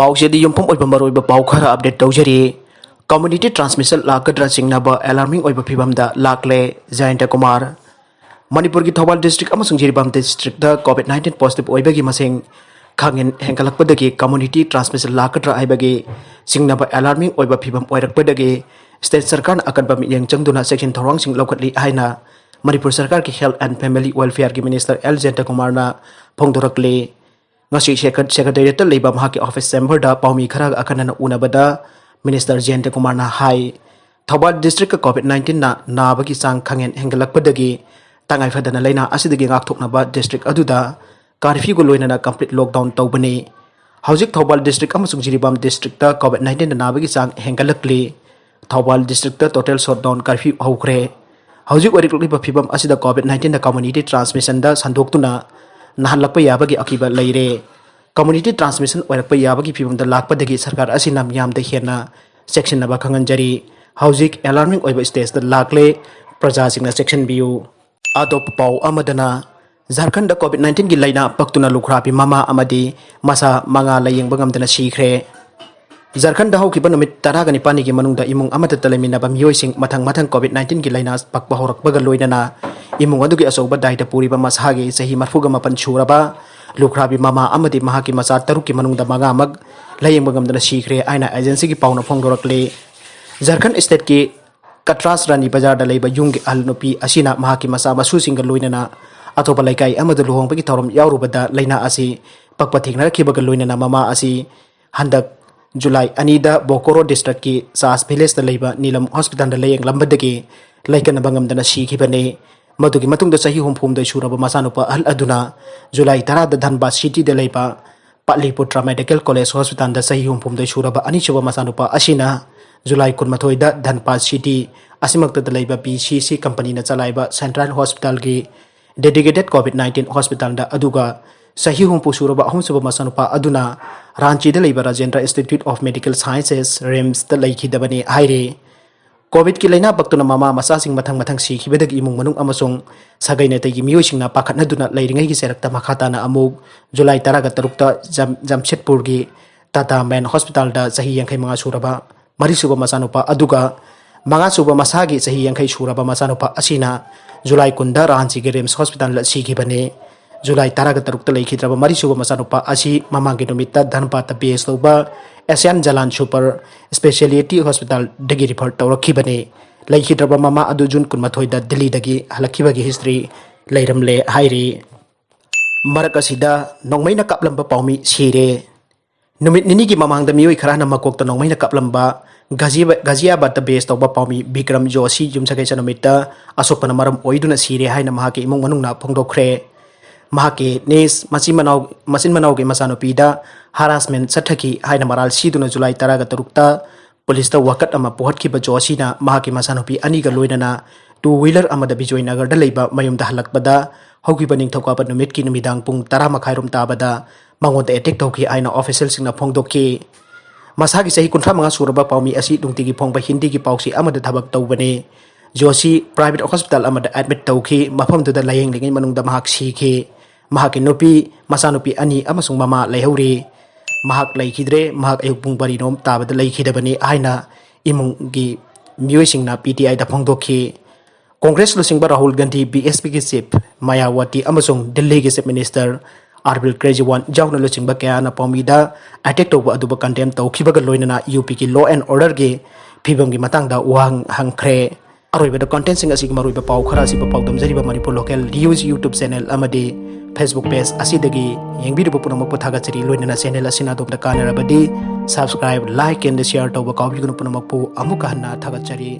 पाउसेदी युमफम ओइबा मरोइबा पाउ खरा अपडेट तौजरी कम्युनिटी ट्रांसमिशन लाकद्रा चिंगनाबा अलार्मिंग ओइबा फिवमदा लाकले जयंत कुमार मणिपुर की थौबाल डिस्ट्रिक्ट अमसुंग जिरिबाम डिस्ट्रिक्ट दा कोविड-19 पॉजिटिव ओइबगी मसिंग खांगेन हेंगलकपदगी कम्युनिटी ट्रांसमिशन लाकद्रा आइबगी चिंगनाबा अलार्मिंग ओइबा फिवम ओइरकपदगी स्टेट सरकार अकनबा मियंग चंगदुना सेक्शन थौरांगसिंग लौकटली हाइना मणिपुर सरकार की हेल्थ एंड फैमिली वेलफेयर की मिनिस्टर एल जयंत कुमार ना फोंदोरकले ngasi secretariat leiba mahaki office chamber da paomi khara akanana unabada minister jayant kumar na hai thobal district covid-19 na nabagi sang khangen hengalakpadagi tangai fadana leina asidagi ngakthoknaba district aduda curfew go loinana complete lockdown tawbani hojik thobal district amasung jiribam district ta covid-19 na nabagi sang hengalakli thobal district ta total shutdown curfew hokre hojik orikliba phibam asida covid-19 na community transmission da sandoktuna nahalakpa yabagi akiba leire community transmission oirakpa yabagi phibamda lakpadagi sarkar asina miyamda hena section naba khanganjari hojik alarming oiba stage da lakle praja singna section biu adop pau amadana Jharkhand da covid-19 gi laina paktuna lukhrabi mama amadi macha manga Layengba Ngamdana Sikhre Jharkhand da haukiba numit 19 gi manungda imung amata talaminaba miyoising mathang covid-19 gi laina pakpa horakbaga loinana imung adugi asoba daida puriba masahagi sahi marfuga mapan churaba lukhrabi mama amadi mahaki macha taruki manungda maga mag Layengba Ngamdana Sikhre aina agency gi pauna phongdorakle Jharkhand state ki Katras Rani Bazar da leiba yung alnupi asina mahaki macha masu singa loinana atopa laikai amadu luhong pagi thorom yaurubada laina asi pakpa thingna rakhibaga loinana mama asi handak July anida Bokoro district ki Sas village da leiba Nilam hospital da layeng lambadagi Layengba Ngamdana Sikhibane मधुगी मतुंग सही हुमफुम सूरब मसानुपा अहल अदुना July 10 द Dhanbad city द लेबा Pataliputra medical college hospital द सही हुमफुम सूरब अनिसुब मसानुपा असिना जुलाई 12 द धनबाद सिटी असिमक्त द लेबा पीसीसी कंपनी न चलाइबा सेंट्रल हॉस्पिटल की डेडिकेटेड कोविड-19 हॉस्पिटल द अदुगा सही हुमफु सूरब अहुमसुब मसानुपा अदुना रांची द लेबा Rajendra institute of medical sciences RIMS द लैखिदबनी हाइरे कोविड की लाइना पक्तुना मामा मसासिंग मथंग सिखिबदगी इमुंग मनुंग अमसोंग सगैनतगी मियोइसिंगना पाखतनदुना लैरिंगैगी सेरक्ता मखाताना अमुक जुलाई 13 ता जमशेदपुर की टाटा मैन हॉस्पिटल दा सही 85 सूरबा मरिसुबा मसानुपा अदुगा मंगासुबा मसागी सही 80 सूरबा मसानुपा असिना जुलाई 10 दा रांची के रिम्स हॉस्पिटल सिखिबने जुलाई 13 ता लैखिद्रबा मरिसुबा मसानुपा असि ममांगे नुमित्ता धनपाता बेस तौबा Asian Jalan super speciality hospital दगी रिफर तौरखिबने लैखिद्रबा ममा अदु जुन 12 दा दिल्ली दगी हलखिबगी हिस्ट्री लैरमले हाइरी मरक असिदा नोंगमैना कापलम्बा पाओमी सिरे नुमित निनी की ममांग द मियोइ खराना मकोक त नोंगमैना कापलम्बा गाजियाबाद द बेस तौबा पाओमी विक्रम जोशी जुमसगे चनमित्ता असोपना मरम ओइदुना सिरे हाइना महाके इमुंग मनुंगना फोंदोखरे महाके नेस मसिन मनाव के मसानुपीदा हरासमेंट सठकी हाइना मराल सीदुना जुलाई 13 पुलिस दा वकत अमा पोहटखिबा जोशीना महाके मसानुपी अनिगा लोइनना 2 व्हीलर अमदा बिजोय नगर दा लेबा मयुमदा हलकबदा हौगिबा निंगथौकाबा नुमित की नुमिदांग पुंग 10 मखाइरोम ताबदा मंगोंदा एटेक तौखि आइना ऑफिशियल सिंगना फोंगदोखि मसागी सही 35 सूरबा पाओमी असि दुंगतिगी फोंगबा हिंदी की पाउसी अमदा थबक तौबने जोशी प्राइवेट हॉस्पिटल अमदा एडमिट तौखि मफमदुदा लायेंग लिंगै मनुंगदा महाक सिखि महाके नुपी मसानुपी अनि अमसुंग ममा लैहौरी महाक लैखिद्रे महाक अयुक पुंग बरिनोम ताबद लैखिदबनी हाइना इमुंगी मियोइसिंगना पीटीआई दा फोंगदोखि कांग्रेस लुसिंगबा राहुल गांधी बीएसपी की चीफ मायावती अमसुंग दिल्ली के चीफ मिनिस्टर आरबिल क्रेजीवान जाउना लुसिंगबा कयाना पाओमीदा अटैक तौबा अदुबा कंडेम तौखिबगा लोइनना यूपी की लॉ एंड ऑर्डर के फिबमगी मतंगदा वाहंग हंखरे अरोइबदा कंटेंट सिंग असिग मरोइबा पाउ खरा सिबा पाउदम जरिबा Manipur local news YouTube channel अमदी Facebook page asidagi yengbiruba punamak pathagachari loinana channel asina domda kanarabadi subscribe like and share tawba kawbigunu punamak pu amuka hanna thagachari